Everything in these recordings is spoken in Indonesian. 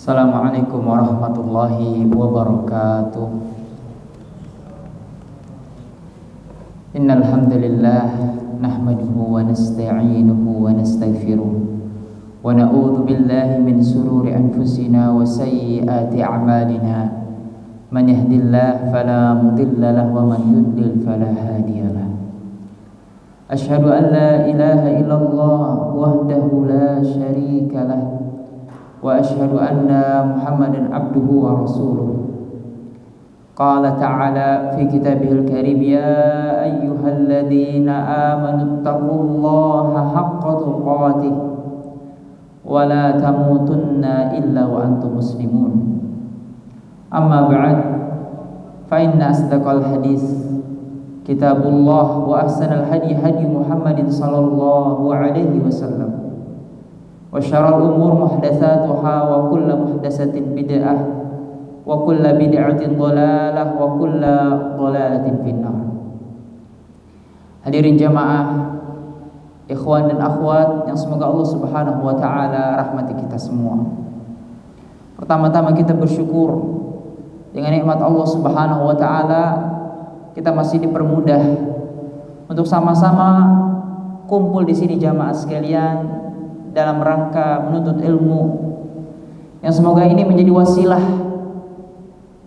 Assalamualaikum warahmatullahi wabarakatuh. Innal hamdalillah nahmaduhu wa nasta'inuhu wa nastaghfiruh wa na'udzu billahi min shururi anfusina wa sayyiati a'malina. Man yahdihillahu fala mudilla lahu wa man yudlil fala hadiyalah. Asyhadu an la ilaha illallah wahdahu la syarika lah wa asyhadu anna Muhammadan abduhu wa rasuluh. Qala ta'ala fi kitabihil karim, ya ayyuhalladzina amanu taqullaha haqqa tuqatih wa la tamutunna illa wa antum muslimun. Amma ba'd, fa inna asdaqal hadis kitabullah wa ahsanal hadi hadi Muhammadin sallallahu alaihi wasallam. Wa syarrul umur muhdatsatuha wa kullu muhdatsatin bid'ah wa kullu bid'atin dhalalah wa kullu dhalalatin finnar. Hadirin jamaah, ikhwan dan akhwat yang semoga Allah Subhanahu wa taala rahmati kita semua. Pertama-tama kita bersyukur dengan nikmat Allah Subhanahu wa taala, kita masih dipermudah untuk sama-sama kumpul di sini jamaah sekalian dalam rangka menuntut ilmu, yang semoga ini menjadi wasilah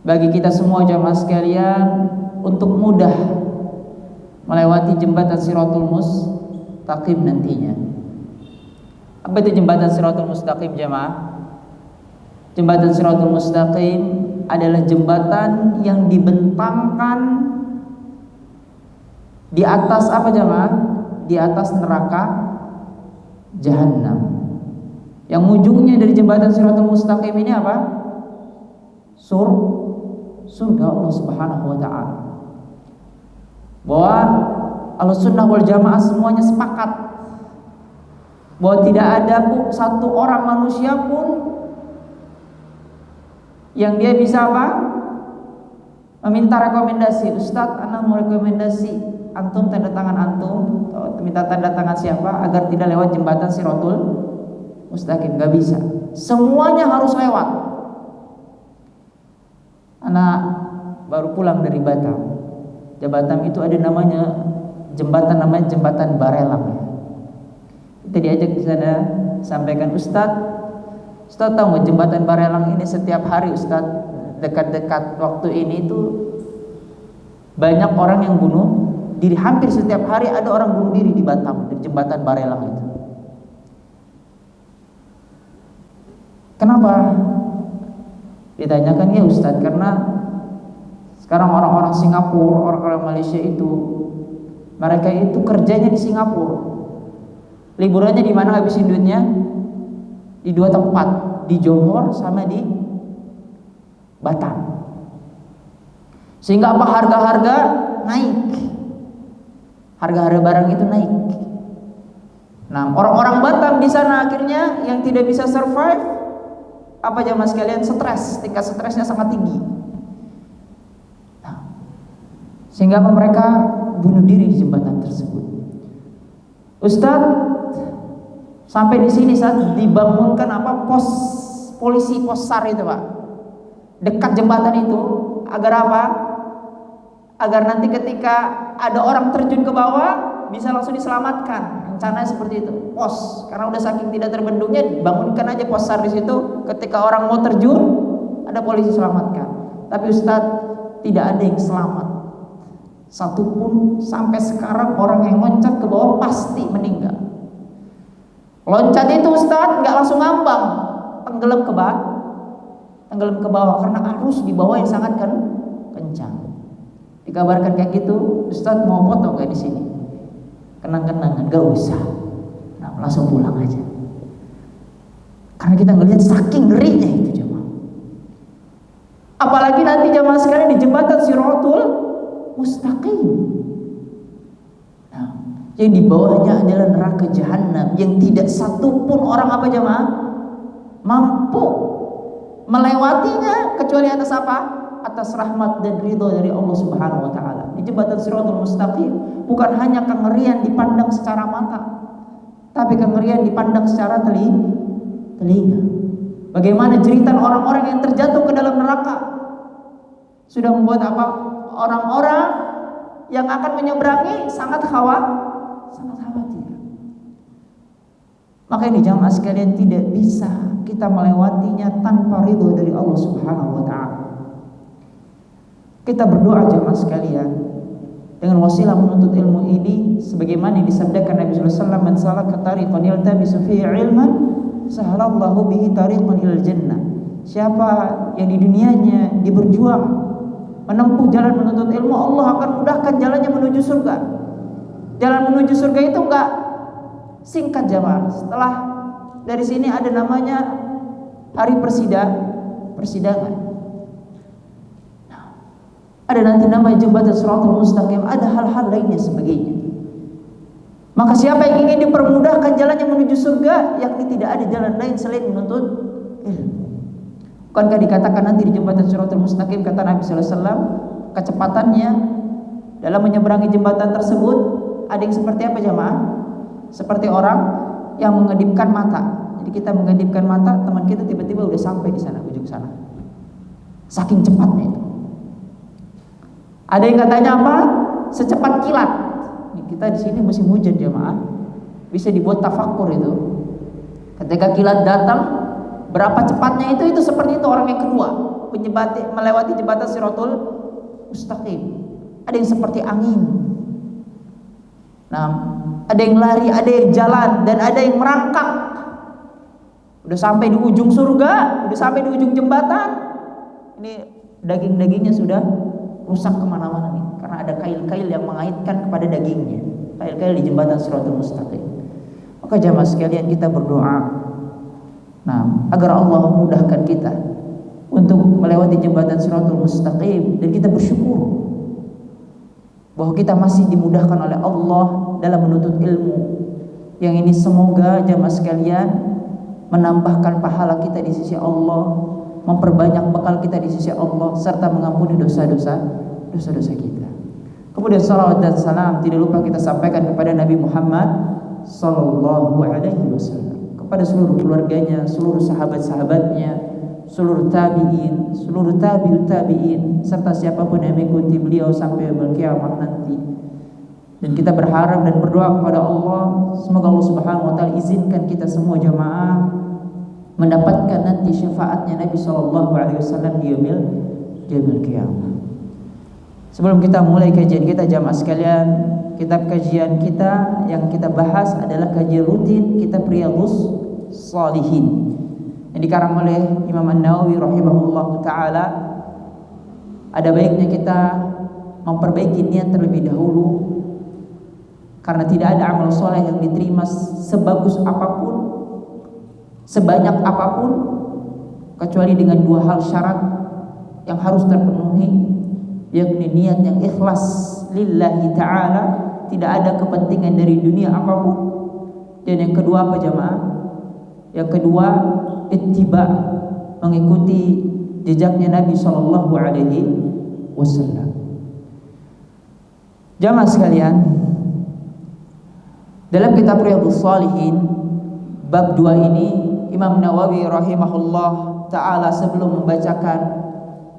bagi kita semua jamaah sekalian untuk mudah melewati jembatan Shirathul Mustaqim nantinya. Apa itu jembatan Shirathul Mustaqim jamaah? Jembatan Shirathul Mustaqim adalah jembatan yang dibentangkan di atas apa jamaah? Di atas neraka Jahannam. Yang ujungnya dari jembatan Shirathul Mustaqim ini apa? Surga Allah Subhanahu wa taala. Bahwa Ahlussunnah wal Jamaah semuanya sepakat bahwa tidak ada satu orang manusia pun yang dia bisa apa? Meminta rekomendasi, Ustadz, ana mau rekomendasi antum, tanda tangan antum, atau minta tanda tangan siapa agar tidak lewat jembatan Shirathul Mustaqim. Gak bisa, semuanya harus lewat. Anak baru pulang dari Batam. Di Batam itu ada namanya jembatan Barelang. Kita diajak di sana, sampaikan, Ustadz tahu nggak jembatan Barelang ini setiap hari Ustadz dekat-dekat waktu ini itu banyak orang yang bunuh diri. Hampir setiap hari ada orang bunuh diri di Batam, di jembatan Barelang itu. Kenapa? Ditanyakan, ya Ustadz, karena sekarang orang-orang Singapura, orang-orang Malaysia itu, mereka itu kerjanya di Singapura, liburannya di mana habisin duitnya? Di dua tempat, di Johor sama di Batam. Sehingga apa? Harga-harga naik, harga-harga barang itu naik. Nah, orang-orang Batam di sana akhirnya yang tidak bisa survive, apa jamaah sekalian, stres, tingkat stresnya sangat tinggi. Nah, sehingga mereka bunuh diri di jembatan tersebut. Ustadz, sampai di sini saat dibangunkan apa, pos polisi, pos SAR itu Pak, dekat jembatan itu, agar apa? Agar nanti ketika ada orang terjun ke bawah bisa langsung diselamatkan. Rencananya seperti itu, pos. Karena udah saking tidak terbendungnya, bangunkan aja pos SAR di situ. Ketika orang mau terjun, ada polisi selamatkan. Tapi Ustadz, tidak ada yang selamat satupun. Sampai sekarang orang yang loncat ke bawah pasti meninggal. Loncat itu Ustadz nggak langsung ngambang, tenggelam ke bawah karena arus di bawah yang sangat kencang. Dikabarkan kayak gitu, Ustadz mau foto nggak di sini? Kenang-kenangan, gak usah. Nah, langsung pulang aja. Karena kita ngelihat saking ngerinya itu jemaah. Apalagi nanti jemaah sekalian di jembatan Shirathul Mustaqim. Nah, jadi di bawahnya adalah neraka Jahannam yang tidak satupun orang apa jemaah mampu melewatinya kecuali atas apa? Atas rahmat dan ridho dari Allah Subhanahu wa taala. Di jembatan Shirathul Mustaqim bukan hanya kengerian dipandang secara mata, tapi kengerian dipandang secara telinga. Bagaimana jeritan orang-orang yang terjatuh ke dalam neraka. Sudah membuat apa? Orang-orang yang akan menyeberangi sangat khawatir. Maka ini jamaah sekalian, tidak bisa kita melewatinya tanpa ridho dari Allah Subhanahu wa taala. Kita berdoa jamaah sekalian dengan wasilah menuntut ilmu ini sebagaimana disabdakan Nabi sallallahu alaihi wasallam, "Man salaka tariqan yaltamisu fihi ilman, sahalallahu bihi tariqan ilal jannah." Siapa yang di dunianya dia berjuang menempuh jalan menuntut ilmu, Allah akan mudahkan jalannya menuju surga. Jalan menuju surga itu enggak singkat jamaah. Setelah dari sini ada namanya hari persidangan. Ada nanti namanya jembatan Shiratal Mustaqim, ada hal-hal lainnya sebagainya. Maka siapa yang ingin dipermudahkan jalannya menuju surga, yakni tidak ada jalan lain selain menuntut ilmu. Bukankah dikatakan nanti di jembatan Shiratal Mustaqim, kata Nabi sallallahu alaihi wasallam, kecepatannya dalam menyeberangi jembatan tersebut ada yang seperti apa jamaah? Seperti orang yang mengedipkan mata. Jadi kita mengedipkan mata, teman kita tiba-tiba udah sampai di sana, ujung sana. Saking cepatnya itu. Ada yang katanya apa? Secepat kilat. Kita di sini musim hujan jamaah, bisa dibuat tafakur itu. Ketika kilat datang, berapa cepatnya itu seperti itu orang yang kedua melewati jembatan Shiratal Mustaqim. Ada yang seperti angin. Nah, ada yang lari, ada yang jalan, dan ada yang merangkak. Udah sampai di ujung surga, udah sampai di ujung jembatan. Ini daging-dagingnya sudah rusak kemana-mana nih, karena ada kail-kail yang mengaitkan kepada dagingnya. Kail-kail di jembatan Shiratal Mustaqim. Maka jamaah sekalian, kita berdoa agar Allah memudahkan kita untuk melewati jembatan Shiratal Mustaqim, dan kita bersyukur bahwa kita masih dimudahkan oleh Allah dalam menuntut ilmu. Yang ini semoga jamaah sekalian menambahkan pahala kita di sisi Allah, memperbanyak bekal kita di sisi Allah, serta mengampuni dosa-dosa kita. Kemudian salawat dan salam tidak lupa kita sampaikan kepada Nabi Muhammad sallallahu alaihi wasallam, kepada seluruh keluarganya, seluruh sahabat-sahabatnya, seluruh tabi'in, seluruh tabi'ut tabi'in, serta siapapun yang mengikuti beliau sampai yaumul qiyamah nanti. Dan kita berharap dan berdoa kepada Allah, semoga Allah Subhanahu wa taala izinkan kita semua jamaah mendapatkan nanti syafaatnya Nabi sallallahu alaihi wasallam di yaumul qiyamah. Sebelum kita mulai kajian kita jamaah sekalian, kitab kajian kita yang kita bahas adalah kajian rutin kitab Riyadhus Shalihin yang dikarang oleh Imam An-Nawawi rahimahullahu taala. Ada baiknya kita memperbaiki niat terlebih dahulu, karena tidak ada amal soleh yang diterima sebagus apapun, sebanyak apapun, kecuali dengan dua hal syarat yang harus terpenuhi, yakni niat yang ikhlas lillahi ta'ala, tidak ada kepentingan dari dunia apapun. Dan yang kedua apa jamaah? Yang kedua, ittiba, mengikuti jejaknya Nabi sallallahu alaihi wasallam. Jamaah sekalian, dalam kitab Riyadhus Shalihin bab 2 ini, Imam Nawawi rahimahullah taala sebelum membacakan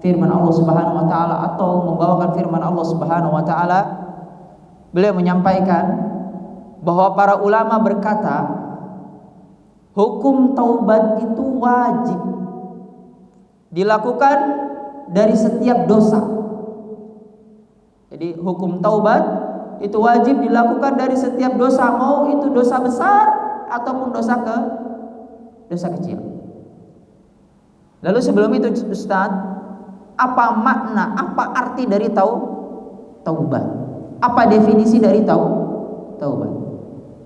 firman Allah Subhanahu wa taala atau membawakan firman Allah Subhanahu wa taala, beliau menyampaikan bahwa para ulama berkata, hukum taubat itu wajib dilakukan dari setiap dosa. Jadi hukum taubat itu wajib dilakukan dari setiap dosa, mau itu dosa besar ataupun dosa kecil. Lalu sebelum itu Ustaz, apa makna, apa arti dari taubat? Apa definisi dari taubat?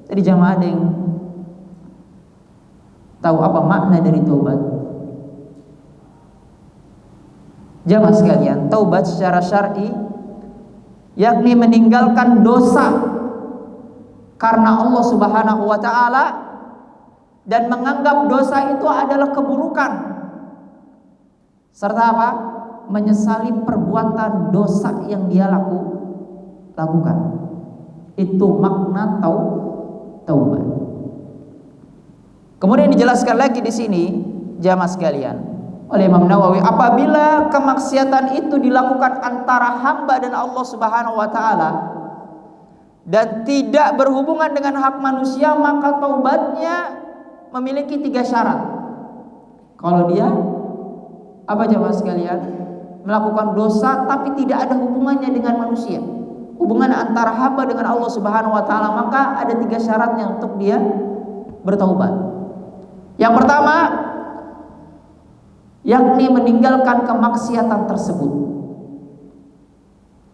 Jadi jamaah ada yang tahu apa makna dari taubat? Jamaah sekalian, taubat secara syar'i yakni meninggalkan dosa karena Allah Subhanahu wa taala dan menganggap dosa itu adalah keburukan, serta apa? Menyesali perbuatan dosa yang dia lakukan. Itu makna taubat. Kemudian dijelaskan lagi di sini jamaah sekalian, oleh Imam Nawawi, apabila kemaksiatan itu dilakukan antara hamba dan Allah Subhanahu wa taala dan tidak berhubungan dengan hak manusia, maka taubatnya memiliki 3 syarat. Kalau dia jamaah sekalian, melakukan dosa tapi tidak ada hubungannya dengan manusia, hubungan antara hamba dengan Allah Subhanahu wa taala, maka ada 3 syaratnya untuk dia bertaubat. Yang pertama, yakni meninggalkan kemaksiatan tersebut.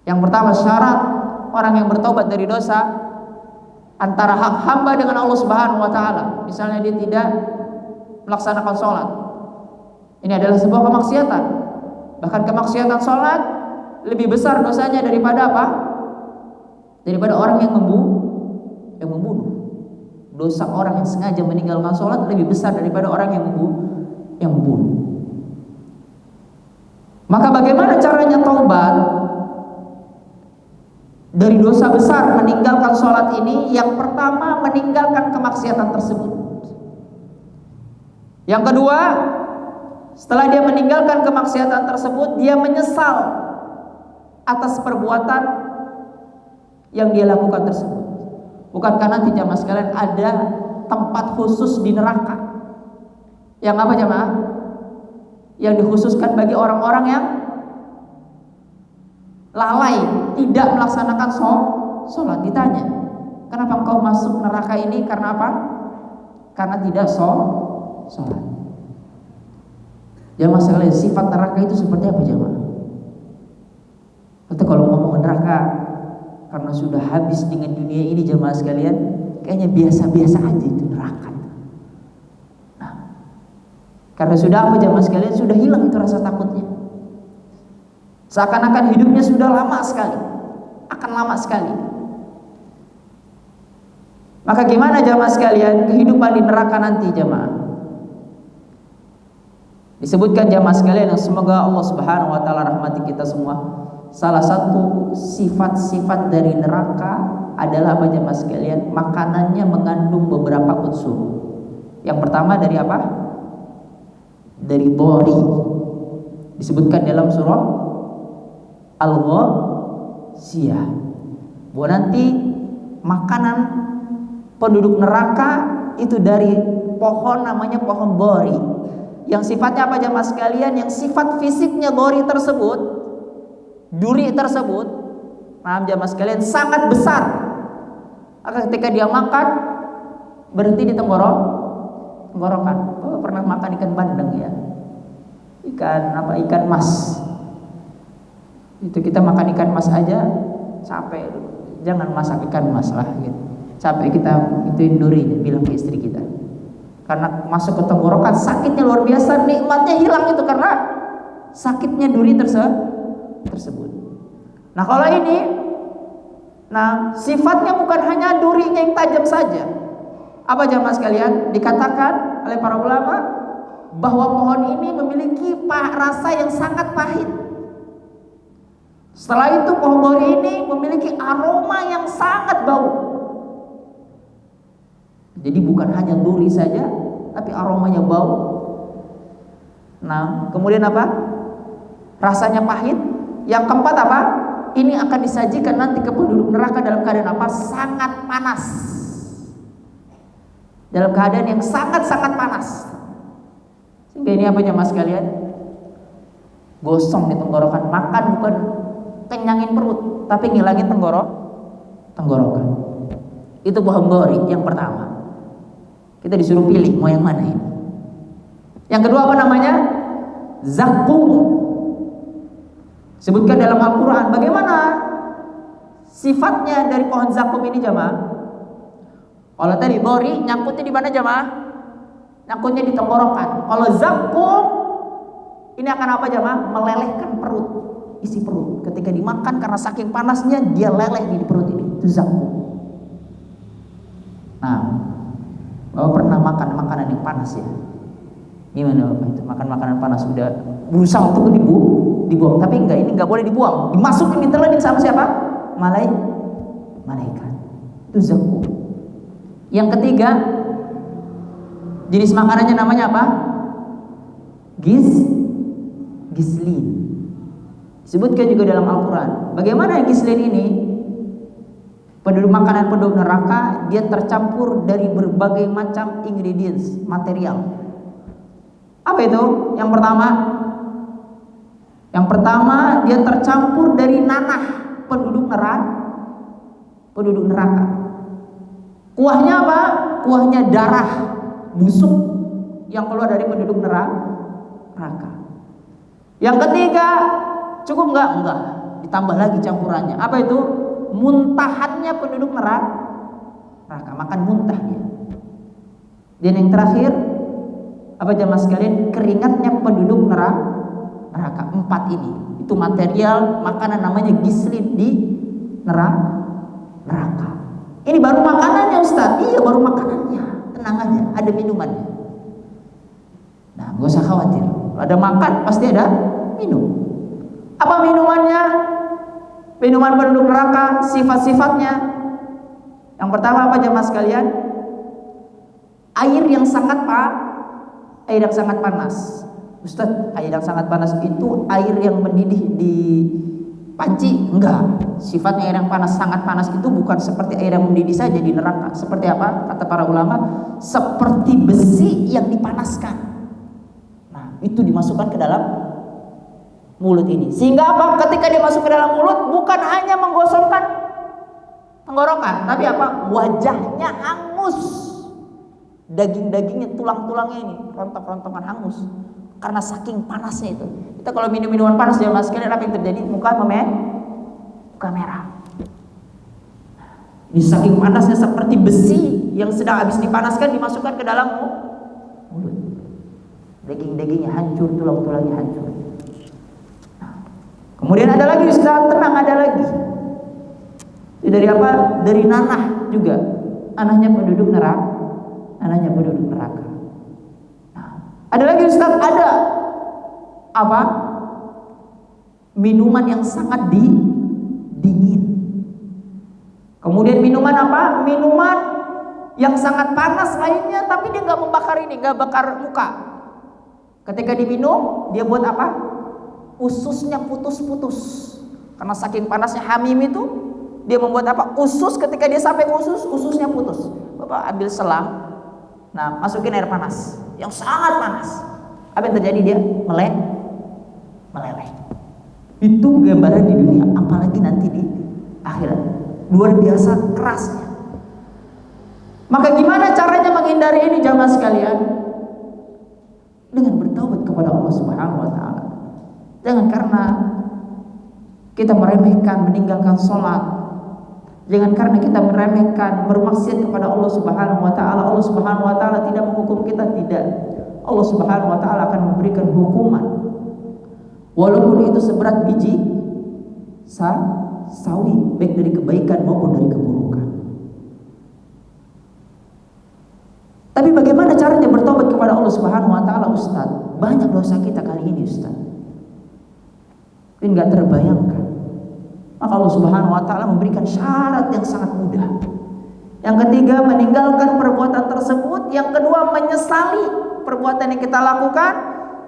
Yang pertama, syarat orang yang bertaubat dari dosa antara hak hamba dengan Allah Subhanahu wa taala. Misalnya dia tidak melaksanakan sholat, ini adalah sebuah kemaksiatan. Bahkan kemaksiatan sholat lebih besar dosanya daripada apa? Daripada orang yang membunuh. Dosa orang yang sengaja meninggalkan sholat lebih besar daripada orang yang membunuh. Maka bagaimana caranya taubat dari dosa besar meninggalkan sholat ini? Yang pertama, meninggalkan kemaksiatan tersebut. Yang kedua, setelah dia meninggalkan kemaksiatan tersebut, dia menyesal atas perbuatan yang dia lakukan tersebut. Bukankah nanti jamaah sekalian ada tempat khusus di neraka? Yang apa jamaah? Yang dikhususkan bagi orang-orang yang lalai, tidak melaksanakan sholat. Ditanya, kenapa engkau masuk neraka ini? Karena apa? Karena tidak sholat. Jamaah sekalian, sifat neraka itu seperti apa jamaah? Atau kalau ngomong neraka karena sudah habis dengan dunia ini jamaah sekalian, kayaknya biasa-biasa aja itu neraka. Nah, karena sudah apa jamaah sekalian? Sudah hilang itu rasa takutnya. Seakan-akan hidupnya sudah lama sekali, akan lama sekali. Maka gimana jamaah sekalian kehidupan di neraka nanti jamaah? Disebutkan jamaah sekalian yang semoga Allah Subhanahu wa taala rahmati kita semua. Salah satu sifat-sifat dari neraka adalah apa jamaah sekalian? Makanannya mengandung beberapa unsur. Yang pertama dari apa? Dari dhari. Disebutkan dalam surah Al-Ghasyiyah bahwa nanti makanan penduduk neraka itu dari pohon namanya pohon dhari. Yang sifatnya apa jamaah sekalian? Yang sifat fisiknya dhari tersebut, duri tersebut, nah jamaah sekalian sangat besar. Maka ketika dia makan berhenti di tenggorokan. Oh, pernah makan ikan bandeng ya? Ikan mas. Itu kita makan ikan mas aja capek. Jangan masak ikan mas lah gitu. Capek kita ituin durinya, bilang ke istri kita. Karena masuk ke tenggorokan sakitnya luar biasa, nikmatnya hilang itu karena sakitnya duri tersebut. Nah kalau ini, sifatnya bukan hanya durinya yang tajam saja. Apa jamaah sekalian? Dikatakan oleh para ulama bahwa pohon ini memiliki rasa yang sangat pahit. Setelah itu pohon dhari ini memiliki aroma yang sangat bau. Jadi bukan hanya duri saja, tapi aromanya bau. Nah, kemudian apa? Rasanya pahit. Yang keempat apa? Ini akan disajikan nanti ke penduduk neraka dalam keadaan apa? Sangat panas. Dalam keadaan yang sangat-sangat panas. Sehingga ini apa jamaah sekalian? Gosong di tenggorokan. Makan bukan kenyangin perut, tapi ngilangin tenggorokan. Itu pohon dhari yang pertama. Kita disuruh pilih mau yang mana ini. Yang kedua apa namanya? Zakum. Sebutkan dalam Al-Quran. Bagaimana sifatnya dari pohon zakum ini jamaah? Kalau tadi dhari nyangkutnya di mana jamaah? Nyangkutnya di tenggorokan. Kalau zakum ini akan apa jamaah? Melelehkan perut, isi perut. Ketika dimakan karena saking panasnya dia leleh di perut ini. Itu zakum. Nah, Bapak pernah makan makanan yang panas ya? Gimana Bapak itu? Makan makanan panas sudah berusaha untuk dibuang, tapi enggak, ini enggak boleh dibuang. Dimasukin, ditelenin sama siapa? Malaikat. Itu zakum. Yang ketiga, jenis makanannya namanya apa? Gislin. Disebutkan juga dalam Al-Quran. Bagaimana gislin ini? Makanan penduduk neraka, dia tercampur dari berbagai macam ingredients, material. Apa itu? Yang pertama dia tercampur dari nanah penduduk neraka. Kuahnya apa? Kuahnya darah busuk yang keluar dari penduduk neraka. Yang ketiga, cukup enggak? Ditambah lagi campurannya. Apa itu? Muntahannya penduduk neraka, makan muntah dia. Dan yang terakhir, apa jamaah sekalian? Keringatnya penduduk neraka. 4 ini, itu material makanan namanya gislin di neraka. Ini baru makanannya, Ustaz. Iya, baru makanannya. Tenang aja, ada minumannya. Nah, gak usah khawatir. Ada makan, pasti ada minum. Apa minumannya? Minuman penduduk neraka, sifat-sifatnya. Yang pertama apa jemaah sekalian? Air yang sangat panas. Ustaz, air yang sangat panas itu air yang mendidih di panci? Enggak. Sifatnya air yang sangat panas itu bukan seperti air yang mendidih saja di neraka. Seperti apa? Kata para ulama, seperti besi yang dipanaskan. Nah, itu dimasukkan ke dalam mulut ini. Sehingga apa? Ketika dia masuk ke dalam mulut, bukan hanya menggosongkan tenggorokan, tapi apa? Wajahnya hangus. Daging-dagingnya, tulang-tulangnya ini, rontok-rontokan hangus. Karena saking panasnya itu. Kita kalau minum minuman panas, jamaah sekalian, apa yang terjadi? Muka merah. Ini saking panasnya seperti besi yang sedang habis dipanaskan dimasukkan ke dalam mulut. Daging-dagingnya hancur, tulang-tulangnya hancur. Kemudian ada lagi, Ustaz, tenang, ada lagi. Dari apa? Dari nanah juga. Nanahnya penduduk neraka. Nah, ada lagi, Ustaz, ada apa? Minuman yang sangat dingin. Kemudian minuman apa? Minuman yang sangat panas lainnya, tapi dia nggak membakar ini, nggak bakar muka. Ketika diminum, dia buat apa? Ususnya putus-putus. Karena saking panasnya hamim itu, dia membuat apa? Usus, ketika dia sampai ke ususnya putus. Bapak ambil selang, nah masukin air panas yang sangat panas. Apa yang terjadi? Dia meleleh. Itu gambaran di dunia, apalagi nanti di akhirat. Luar biasa kerasnya. Maka gimana caranya menghindari ini jamaah sekalian? Dengan bertaubat kepada Allah Subhanahu wa taala. Jangan karena kita meremehkan meninggalkan sholat. Jangan karena kita meremehkan bermaksiat kepada Allah Subhanahu wa taala. Allah Subhanahu wa taala tidak menghukum kita, tidak. Allah Subhanahu wa taala akan memberikan hukuman. Walaupun itu seberat biji sawi, baik dari kebaikan maupun dari keburukan. Tapi bagaimana caranya bertobat kepada Allah Subhanahu wa taala, Ustaz? Banyak dosa kita kali ini, Ustaz. Ini enggak terbayangkan. Maka Allah Subhanahu wa taala memberikan syarat yang sangat mudah. Yang ketiga, meninggalkan perbuatan tersebut. Yang kedua, menyesali perbuatan yang kita lakukan.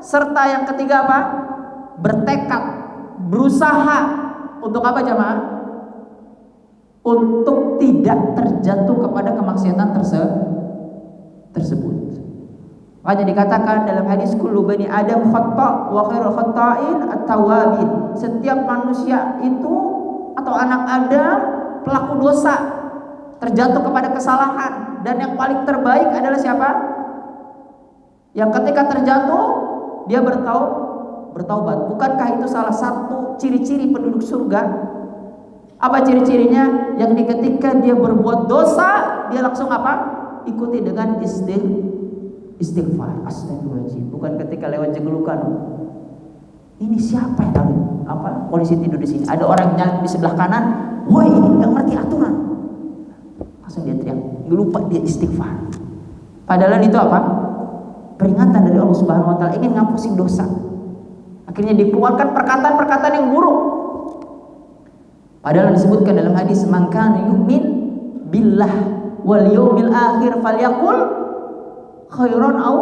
Serta yang ketiga apa? Bertekad, berusaha untuk apa jamaah? Untuk tidak terjatuh kepada kemaksiatan tersebut. Makanya dikatakan dalam hadis, kullu bani Adam khata' wa khairul khata'in at-tawwabin. Setiap manusia itu atau anak Adam pelaku dosa, terjatuh kepada kesalahan, dan yang paling terbaik adalah siapa? Yang ketika terjatuh dia bertaubat. Bukankah itu salah satu ciri-ciri penduduk surga? Apa ciri-cirinya? Yang ketika dia berbuat dosa, dia langsung apa? Ikuti dengan istighfar, astagfirullahaladzim. Bukan ketika lewat jeglukan, ini siapa yang tahu apa polisi tidur di sini, ada orang yang di sebelah kanan, woi ini nggak ngerti aturan, langsung dia teriak, lupa dia istighfar. Padahal itu apa? Peringatan dari Allah Subhanahu wa taala, ingin ngapusin dosa. Akhirnya dikeluarkan perkataan-perkataan yang buruk. Padahal disebutkan dalam hadis, man kana yu'min billah wal yaumil akhir falyaqul khairan aw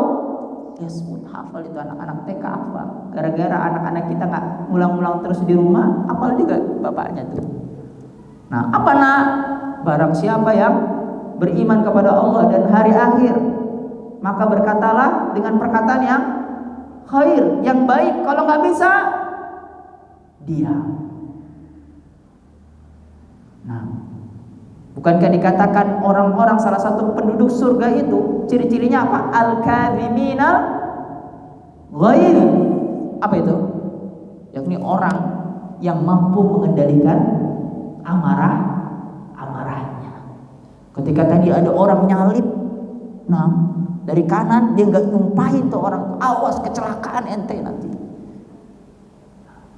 Guesswood hafal itu, anak-anak TK hafal. Gara-gara anak-anak kita nggak ngulang-ngulang terus di rumah, hafal juga bapaknya tuh. Nah, apa nak? Barang siapa yang beriman kepada Allah dan hari akhir, maka berkatalah dengan perkataan yang khair, yang baik. Kalau nggak bisa, diam. Nah, bukankah dikatakan orang-orang salah satu penduduk surga itu ciri-cirinya apa? Al-kadhiminal ghaidh. Apa itu? Yakni orang yang mampu mengendalikan amarahnya. Ketika tadi ada orang nyalip, nah dari kanan dia nggak nyumpahin tuh orang, awas kecelakaan ente nanti.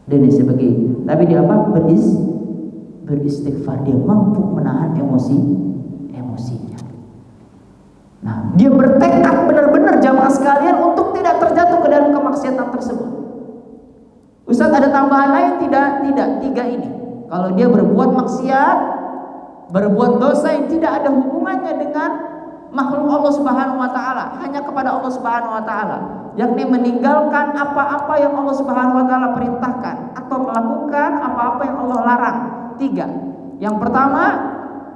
Dan sebagainya. Tapi dia apa? Beristighfar, dia mampu menahan emosinya. Nah, dia bertekad benar-benar jamaah sekalian untuk tidak terjatuh ke dalam kemaksiatan tersebut. Ustaz, ada tambahan lain? Tidak, tiga ini. Kalau dia berbuat maksiat, berbuat dosa yang tidak ada hubungannya dengan makhluk Allah Subhanahu wa taala, hanya kepada Allah Subhanahu wa taala, yakni meninggalkan apa-apa yang Allah Subhanahu wa taala perintahkan atau melakukan apa-apa yang Allah larang. 3. Yang pertama,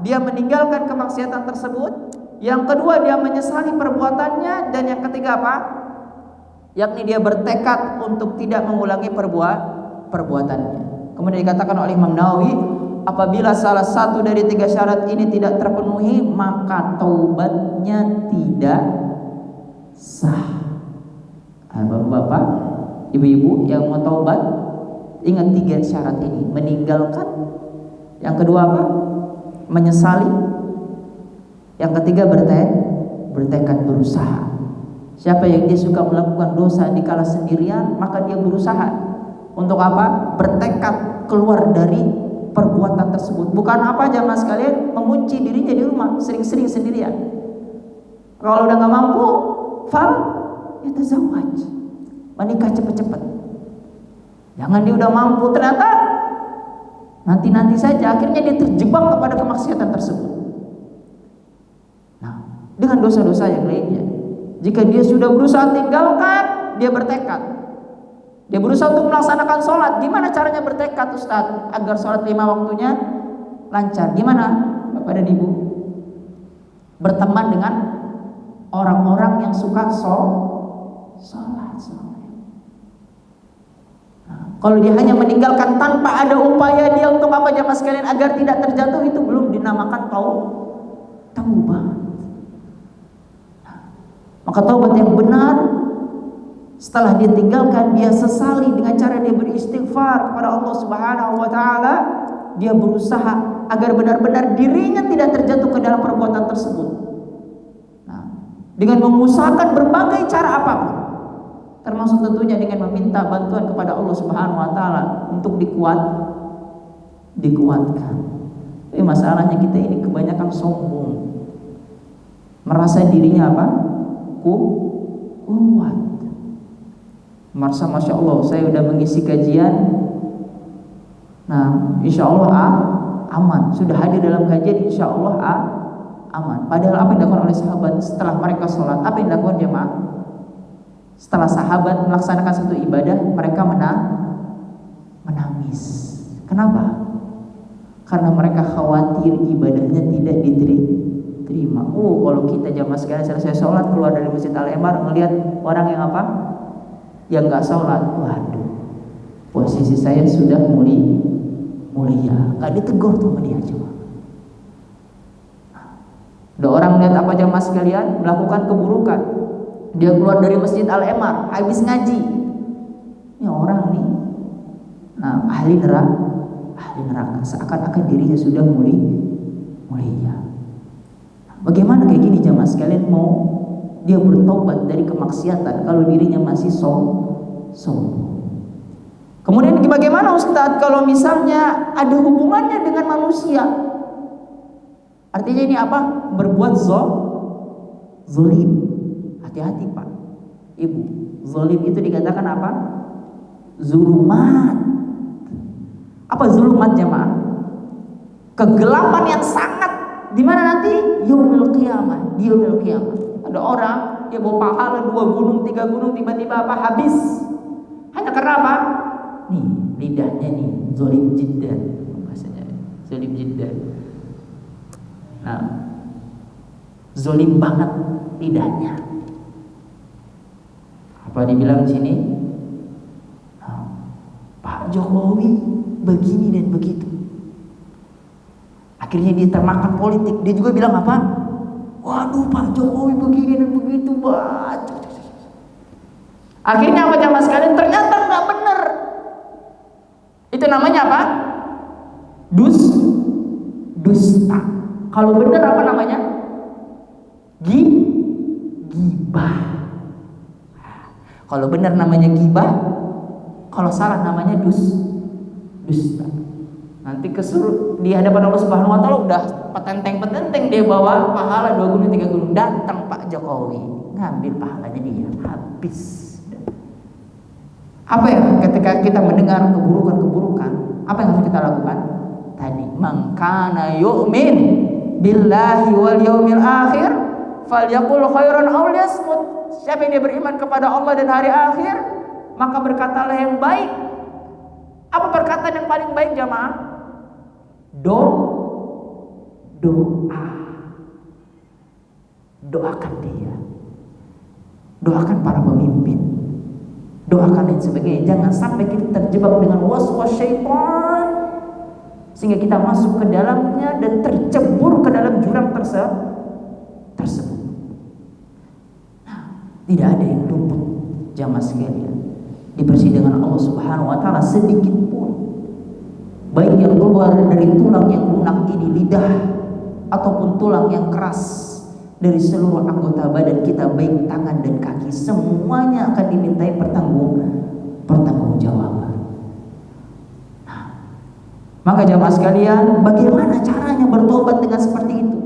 dia meninggalkan kemaksiatan tersebut. Yang kedua, dia menyesali perbuatannya. Dan yang ketiga apa? Yakni dia bertekad untuk tidak mengulangi perbuatannya. Kemudian dikatakan oleh Imam Nawawi, apabila salah satu dari 3 syarat ini tidak terpenuhi, maka taubatnya tidak sah. Bapak-bapak, ibu-ibu yang mau taubat, ingat 3 syarat ini. Meninggalkan. Yang kedua apa? Menyesali. Yang ketiga bertekad berusaha. Siapa yang dia suka melakukan dosa dikala sendirian, maka dia berusaha untuk apa? Bertekad keluar dari perbuatan tersebut. Bukan apa jamaah sekalian, mengunci dirinya di rumah sering-sering sendirian. Kalau udah nggak mampu, yatazawwaj, menikah cepet-cepet. Jangan dia udah mampu ternyata nanti saja, akhirnya dia terjebak kepada kemaksiatan tersebut. Nah, dengan dosa-dosa yang lainnya, jika dia sudah berusaha tinggalkan, dia bertekad. Dia berusaha untuk melaksanakan sholat. Gimana caranya bertekad, Ustaz, agar sholat 5 waktunya lancar? Gimana, Bapak dan Ibu? Berteman dengan orang-orang yang suka sholat. Kalau dia hanya meninggalkan tanpa ada upaya dia untuk apa jamaah sekalian agar tidak terjatuh, itu belum dinamakan taubat. Maka taubat yang benar, setelah dia tinggalkan, dia sesali dengan cara dia beristighfar kepada Allah Subhanahu wa taala, dia berusaha agar benar-benar dirinya tidak terjatuh ke dalam perbuatan tersebut. Nah, dengan mengusahakan berbagai cara apapun, termasuk tentunya dengan meminta bantuan kepada Allah Subhanahu wa taala untuk dikuatkan. Tapi masalahnya kita ini kebanyakan sombong. Merasa dirinya apa? Kuat. Merasa Masya Allah saya udah mengisi kajian. Nah, insya Allah aman. Sudah hadir dalam kajian, insya Allah aman. Padahal apa yang dilakukan oleh sahabat setelah mereka sholat? Apa yang dilakukan jemaah? Setelah sahabat melaksanakan satu ibadah, mereka menangis. Kenapa? Karena mereka khawatir ibadahnya tidak diterima. Kalau kita jamaah sekalian selesai sholat keluar dari Masjid Al-Emar, ngelihat orang yang apa? Yang nggak sholat, waduh, posisi saya sudah mulia, nggak ditegur tuh sama dia cuma. Ada orang lihat apa jamaah sekalian melakukan keburukan. Dia keluar dari Masjid Al-Emar habis ngaji. Ini orang nih, nah ahli neraka, seakan-akan dirinya sudah mulia. Bagaimana kayak gini jamaah sekalian mau dia bertobat dari kemaksiatan kalau dirinya masih sombong? Kemudian bagaimana Ustadz kalau misalnya ada hubungannya dengan manusia? Artinya ini apa? Berbuat zalim. Hati-hati Pak, Ibu. Zalim itu dikatakan apa? Zulumat. Apa zulumat jemaah? Kegelapan yang sangat, di mana nanti yaumul qiyamah. Di yaumul qiyamah ada orang Dia bawa pahala 2 gunung, 3 gunung, tiba-tiba apa? Habis. Hanya karena apa? Nih, lidahnya nih, zalim jiddan. Bahasanya zalim jiddan. Nah, zalim banget lidahnya. Apa dibilang di sini? Pak Jokowi begini dan begitu. Akhirnya dia termakan politik. Dia juga bilang apa? Waduh, Pak Jokowi begini dan begitu, Pak. Akhirnya apa jamaah sekalian? Ternyata nggak benar. Itu namanya apa? Dusta. Kalau benar apa namanya? Gibah. Kalau benar namanya gibah, kalau salah namanya dusta. Nanti kesuruh di hadapan Allah Subhanahu wa taala udah petenteng dia bawa pahala 2 gunung 3 gunung, datang Pak Jokowi ngambil pahalanya dia, habis. Apa yang ketika kita mendengar keburukan, apa yang harus kita lakukan? Tadi, man kana yu'min billahi wal yaumil akhir falyaqul khairan aw liyasmut. Siapa yang dia beriman kepada Allah dan hari akhir, maka berkatalah yang baik. Apa perkataan yang paling baik jamaah? Doa. Doakan dia. Doakan para pemimpin. Doakan dan sebagainya. Jangan sampai kita terjebak dengan waswas syaitan sehingga kita masuk ke dalamnya dan tercebur ke dalam jurang tersebut. Nah, tidak ada yang luput jamaah sekalian di persidangan Allah Subhanahu wa taala sedikit pun, baik yang keluar dari tulang yang lunak ini, lidah, ataupun tulang yang keras dari seluruh anggota badan kita, baik tangan dan kaki, semuanya akan dimintai pertanggungjawaban. Nah, maka jamaah sekalian, bagaimana caranya bertobat dengan seperti itu?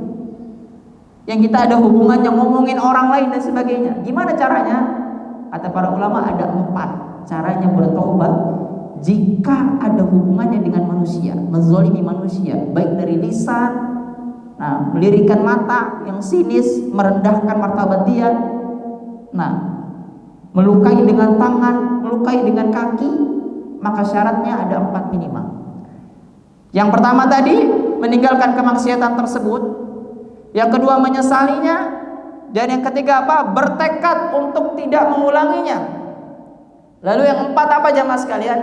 Yang kita ada hubungannya ngomongin orang lain dan sebagainya. Gimana caranya? Kata para ulama ada 4 caranya bertobat jika ada hubungannya dengan manusia, menzalimi manusia, baik dari lisan, melirikan mata yang sinis, merendahkan martabat dia, melukai dengan tangan, melukai dengan kaki, maka syaratnya ada 4 minimal. Yang pertama tadi, meninggalkan kemaksiatan tersebut. Yang kedua, menyesalinya. Dan yang ketiga apa? Bertekad untuk tidak mengulanginya. Lalu yang 4 apa jamaah sekalian?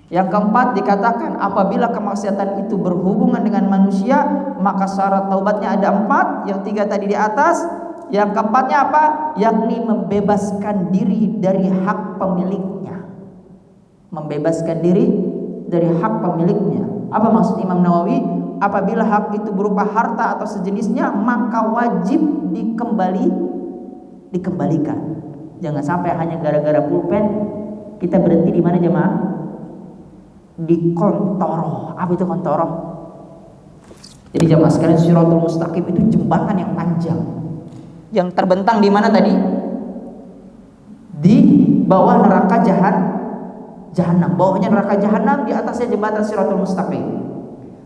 Yang keempat dikatakan apabila kemaksiatan itu berhubungan dengan manusia, maka syarat taubatnya ada 4. Yang 3 tadi di atas. Yang keempatnya apa? Yakni membebaskan diri dari hak pemiliknya. Membebaskan diri dari hak pemiliknya. Apa maksud Imam Nawawi? Apabila hak itu berupa harta atau sejenisnya, maka wajib dikembalikan. Jangan sampai hanya gara-gara pulpen kita berhenti di mana jemaah? Di kontoro. Apa itu kontoro? Jadi jemaah sekalian, Shirathul Mustaqim itu jembatan yang panjang, yang terbentang di mana tadi? Di bawah neraka jahanam. Bawahnya neraka jahanam, di atasnya jembatan Shirathul Mustaqim.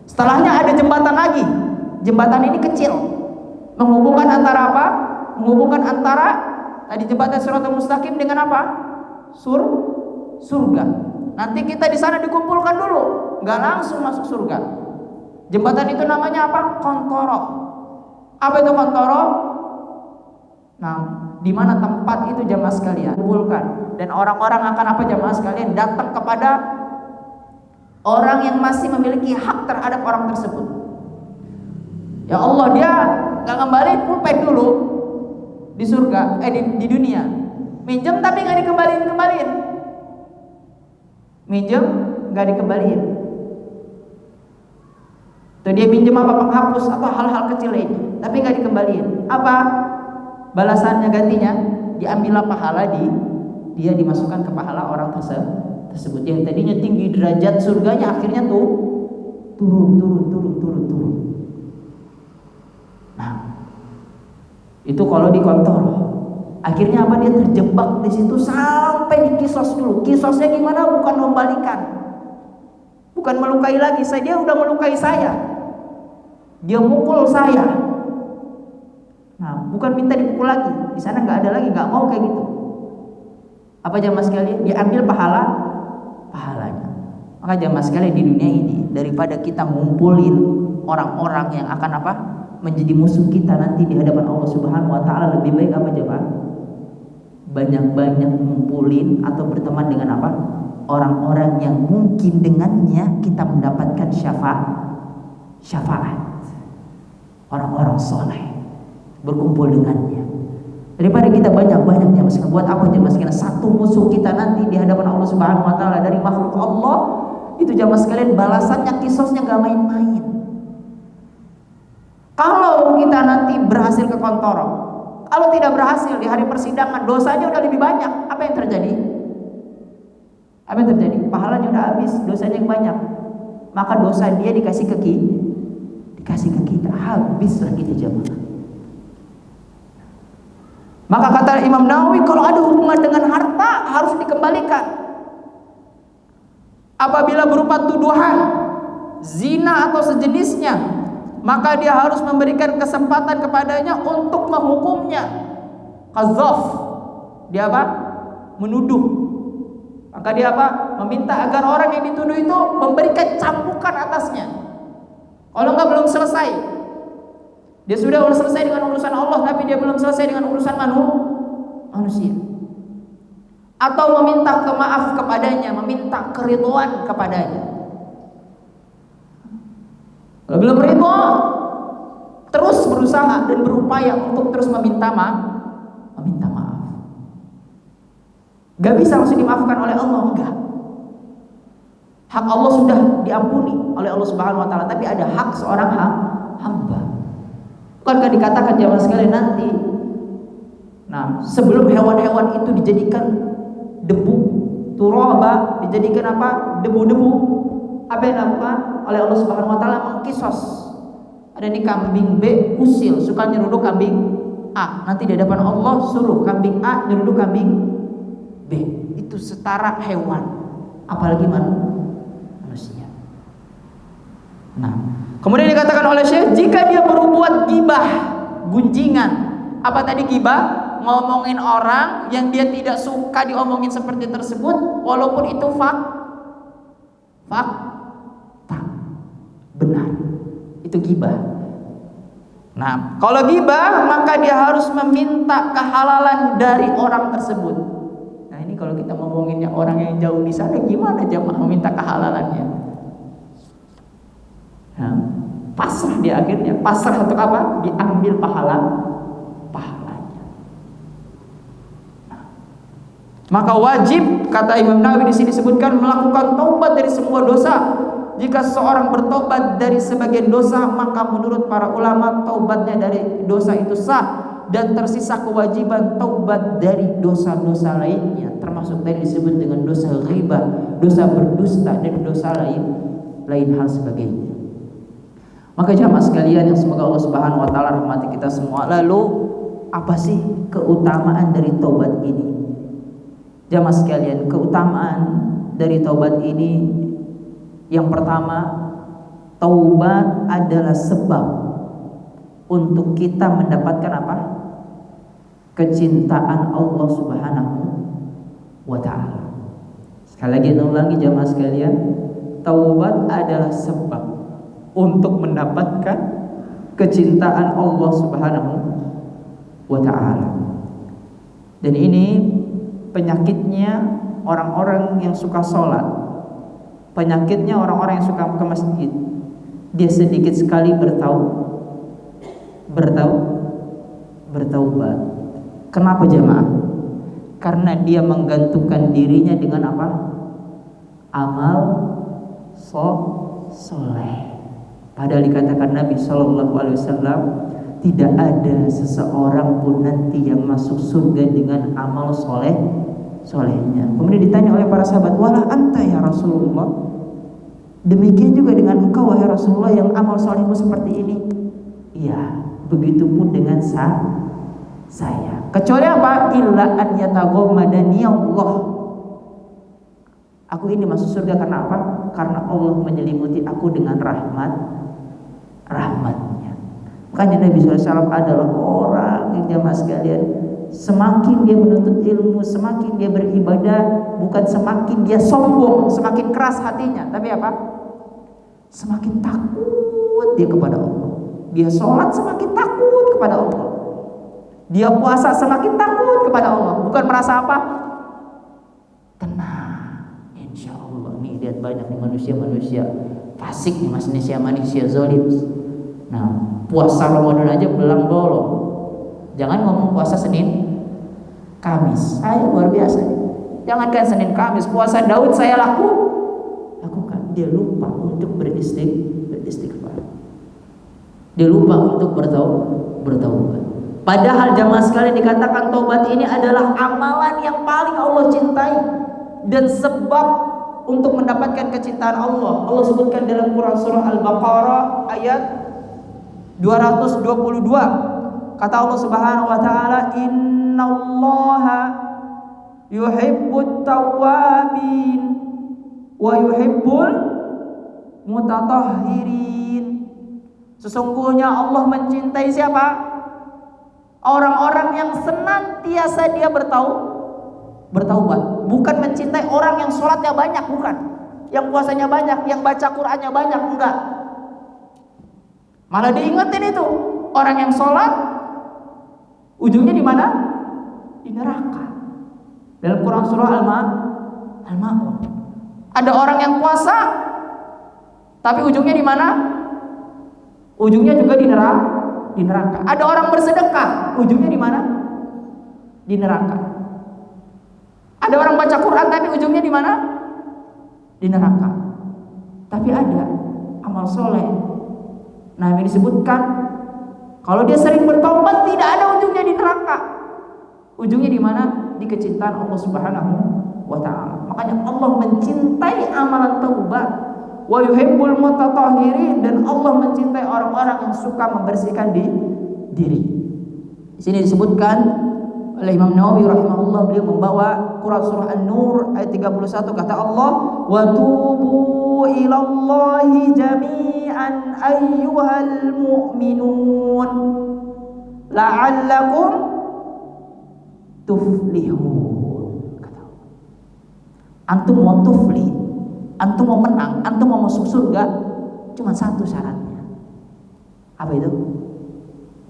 Setelahnya ada jembatan lagi. Jembatan ini kecil, menghubungkan antara apa? Menghubungkan antara tadi jembatan Shirathul Mustaqim dengan apa? Surga. Nanti kita di sana dikumpulkan dulu, nggak langsung masuk surga. Jembatan itu namanya apa? Kontoro. Apa itu kontoro? Di mana tempat itu jamaah sekalian kumpulkan, dan orang-orang akan apa jamaah sekalian? Datang kepada orang yang masih memiliki hak terhadap orang tersebut. Ya Allah, dia nggak ngembaliin pulpen dulu di surga, di dunia. Minjem tapi nggak dikembaliin. Minjem nggak dikembaliin. Tuh dia minjem apa? Penghapus atau hal-hal kecil lainnya, tapi nggak dikembaliin. Apa balasannya gantinya? Diambillah pahala dia dimasukkan ke pahala orang tersebut yang tadinya tinggi derajat surganya, akhirnya turun. Itu kalau di kantor. Akhirnya apa? Dia terjebak di situ sampai di kisos dulu. Kisosnya gimana? Bukan membalikan, bukan melukai lagi. Dia udah melukai saya. Dia mukul saya. Nah, bukan minta dipukul lagi. Di sana nggak ada lagi, nggak mau kayak gitu. Apa jamaah sekalian? Diambil pahalanya. Maka jamaah sekalian di dunia ini, daripada kita ngumpulin orang-orang yang akan apa? Menjadi musuh kita nanti di hadapan Allah Subhanahu wa taala, lebih baik apa jamaah? Banyak-banyak ngumpulin atau berteman dengan apa? Orang-orang yang mungkin dengannya kita mendapatkan syafaat. Orang-orang soleh, berkumpul dengannya. Daripada kita banyak-banyak jamaah sekalian, buat apa jamaah sekalian? Satu musuh kita nanti di hadapan Allah Subhanahu wa taala dari makhluk Allah, itu jamaah sekalian balasannya, kisosnya gak main-main. Kalau kita nanti berhasil ke Kontoro, kalau tidak berhasil di hari persidangan, dosanya udah lebih banyak. Apa yang terjadi? Pahalanya udah habis, dosanya yang banyak. Maka dosa dia dikasih ke kita, habislah kita jamaah. Maka kata Imam Nawawi, kalau ada hubungan dengan harta harus dikembalikan. Apabila berupa tuduhan zina atau sejenisnya, maka dia harus memberikan kesempatan kepadanya untuk menghukumnya. Qazaf, dia apa? Menuduh. Maka dia apa? Meminta agar orang yang dituduh itu memberikan cambukan atasnya. Kalau enggak, belum selesai. Dia sudah selesai dengan urusan Allah, tapi dia belum selesai dengan urusan manusia. Atau meminta maaf kepadanya, meminta keridhaan kepadanya. Kalau belum ridho, terus berusaha dan berupaya untuk terus meminta maaf. Gak bisa langsung dimaafkan oleh Allah, enggak. Hak Allah sudah diampuni oleh Allah Subhanahu wa taala, tapi ada hak seorang hamba. Bukankah dikatakan jamaah sekalian nanti, nah, sebelum hewan-hewan itu dijadikan debu, turaba, dijadikan apa? Debu-debu. Apa yang dilakukan oleh Allah Subhanahu wa taala? Mengkisos. Ada nih kambing B usil, suka nyeruduk kambing A. Nanti di hadapan Allah suruh kambing A nyeruduk kambing B. Itu setara hewan, apalagi manusia. Nah, kemudian dikatakan oleh Syekh, jika dia berbuat gibah, gunjingan. Apa tadi gibah? Ngomongin orang yang dia tidak suka diomongin seperti tersebut, walaupun itu fakta benar, itu gibah. Nah, kalau gibah, maka dia harus meminta kehalalan dari orang tersebut. Nah, ini kalau kita ngomonginnya orang yang jauh di sana, gimana jamaah meminta kehalalannya? Nah, pasrah dia akhirnya. Pasrah untuk apa? Diambil pahalanya. Nah, maka wajib, kata Imam Nawawi di sini disebutkan, melakukan taubat dari semua dosa. Jika seorang bertobat dari sebagian dosa, maka menurut para ulama taubatnya dari dosa itu sah, dan tersisa kewajiban taubat dari dosa-dosa lainnya, termasuk tadi disebut dengan dosa ghibah, dosa berdusta, dan dosa lain hal sebagainya. Maka jamaah sekalian yang semoga Allah Subhanahu wa taala rahmati kita semua. Lalu apa sih keutamaan dari taubat ini? Jamaah sekalian, keutamaan dari taubat ini, yang pertama, taubat adalah sebab untuk kita mendapatkan apa? Kecintaan Allah Subhanahu wa taala. Sekali lagi ulangi jamaah sekalian, taubat adalah sebab untuk mendapatkan kecintaan Allah Subhanahu wa taala. Dan ini penyakitnya orang-orang yang suka sholat, penyakitnya orang-orang yang suka ke masjid. Dia sedikit sekali bertaubat. Kenapa jamaah? Karena dia menggantungkan dirinya dengan apa? Amal soleh. Padahal dikatakan Nabi SAW, tidak ada seseorang pun nanti yang masuk surga dengan amal solehnya. Kemudian ditanya oleh para sahabat, wala anta ya Rasulullah, demikian juga dengan engkau wahai Rasulullah yang amal solehmu seperti ini. Iya, begitupun dengan saya. Kecuali apa? Illa an yataghammadani Allah. Aku ini masuk surga karena apa? Karena Allah menyelimuti aku dengan rahmatnya. Makanya Nabi SAW adalah orang terakhir jamaah sekalian, semakin dia menuntut ilmu, semakin dia beribadah, bukan semakin dia sombong, semakin keras hatinya, tapi apa? Semakin takut dia kepada Allah. Dia sholat semakin takut kepada Allah. Dia puasa semakin takut kepada Allah. Bukan merasa apa? Tenang, insya Allah. Nih lihat banyak nih manusia-manusia fasik nih, manusia zalim. Nah, puasa Ramadan aja belang bolong. Jangan ngomong puasa Senin Kamis. Saya luar biasa nih. Jangankan Senin Kamis, puasa Daud saya lakukan. Dia lupa untuk beristighfar. Dia lupa untuk bertaubat. Padahal jamaah sekalian dikatakan taubat ini adalah amalan yang paling Allah cintai dan sebab untuk mendapatkan kecintaan Allah. Allah sebutkan dalam Quran surah Al-Baqarah ayat 222. Kata Allah Subhanahu wa taala, "Innallaha yuhibbut tawwabin wa yuhibbul mutatahhirin." Sesungguhnya Allah mencintai siapa? Orang-orang yang senantiasa dia bertaubat. Bukan mencintai orang yang sholatnya banyak, bukan. Yang puasanya banyak, yang baca Qur'annya banyak, enggak. Malah diingetin itu, orang yang sholat ujungnya di mana? Di neraka. Dalam Quran surah Al-Ma'un. Ada orang yang puasa tapi ujungnya di mana? Ujungnya juga di neraka. Ada orang bersedekah, ujungnya di mana? Di neraka. Ada orang baca Quran tapi ujungnya di mana? Di neraka. Tapi ada amal soleh. Nah, ini disebutkan kalau dia sering bertobat tidak ada ujungnya di neraka. Ujungnya di mana? Di kecintaan Allah Subhanahu wa taala. Makanya Allah mencintai amalan taubat. Wa yuhibbul mutatahhirin, dan Allah mencintai orang-orang yang suka membersihkan diri. Di sini disebutkan oleh Imam Nawawi rahimahullah, beliau membawa Quran surah An-Nur ayat 31, kata Allah, "Wa tubu ilallahi jami'an ayyuhal mu'minun la'allakum tuflihun." Kata Allah, antum mau tuflih, antum mau menang, antum mau masuk surga, cuma satu syaratnya. Apa itu?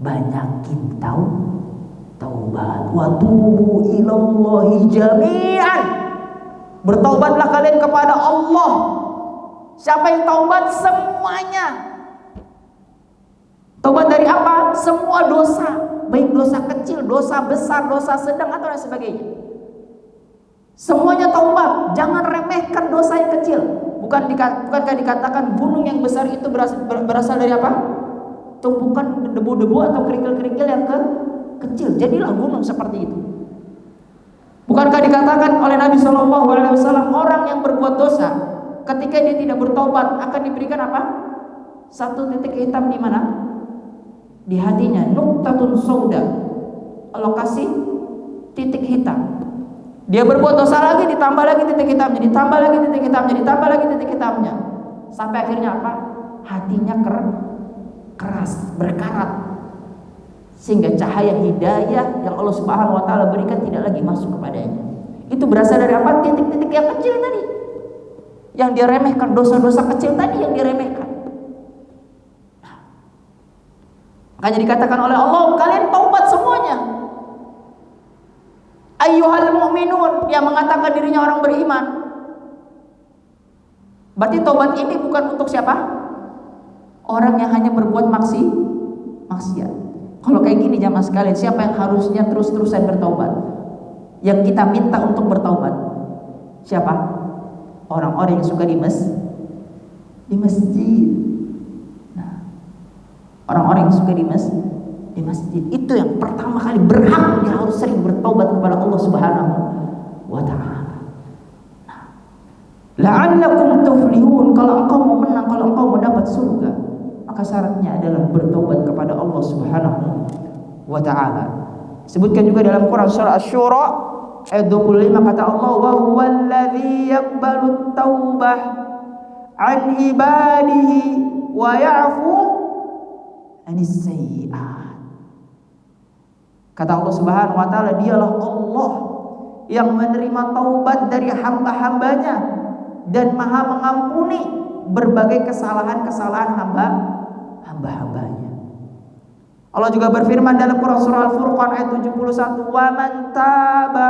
Banyakin taubat. Wa tubu ilallahi jami'an. Bertaubatlah kalian kepada Allah. Siapa yang taubat? Semuanya. Taubat dari apa? Semua dosa, baik dosa kecil, dosa besar, dosa sedang atau lain sebagainya. Semuanya taubat. Jangan remehkan dosa yang kecil. Bukankah dikatakan gunung yang besar itu berasal dari apa? Tumpukan debu-debu atau kerikil-kerikil yang kecil. Jadilah gunung seperti itu. Bukankah dikatakan oleh Nabi SAW, orang yang berbuat dosa ketika dia tidak bertobat akan diberikan apa? Satu titik hitam di mana? Di hatinya. Nuqtatun sauda. Allah kasih titik hitam. Dia berbuat dosa lagi, ditambah lagi titik hitamnya, ditambah lagi titik hitamnya, ditambah lagi titik hitamnya, sampai akhirnya apa? Hatinya keras, berkarat, sehingga cahaya hidayah yang Allah Subhanahu wa taala berikan tidak lagi masuk kepadanya. Itu berasal dari apa? Titik-titik yang kecil tadi, yang dia remehkan, dosa-dosa kecil tadi yang diremehkan. Makanya dikatakan oleh Allah, kalian taubat semuanya. Ayyuhal mu'minun, yang mengatakan dirinya orang beriman. Berarti taubat ini bukan untuk siapa? Orang yang hanya berbuat maksiat. Kalau kayak gini jamaah sekalian, siapa yang harusnya terus-terusan bertaubat? Yang kita minta untuk bertaubat siapa? Orang-orang yang suka di masjid. Nah, orang-orang yang suka di masjid, itu yang pertama kali berhak, dia harus sering bertaubat kepada Allah Subhanahu wa taala. Nah, la'allakum tuflihun, kalau engkau mau menang, kalau engkau mau dapat surga, maka syaratnya adalah bertaubat kepada Allah Subhanahu wa taala. Sebutkan juga dalam Quran surah Asy-Syura ayat 25, kata Allah, "Wa huwallazi yaqbalut taubah 'an ibadihi wa ya'fu 'anis sayyi'at." Kata Allah Subhanahu wa taala, dialah Allah yang menerima taubat dari hamba-hambanya dan Maha mengampuni berbagai kesalahan-kesalahan hamba-hambanya. Allah juga berfirman dalam Quran surah Al-Furqan ayat 71, "Wa man taba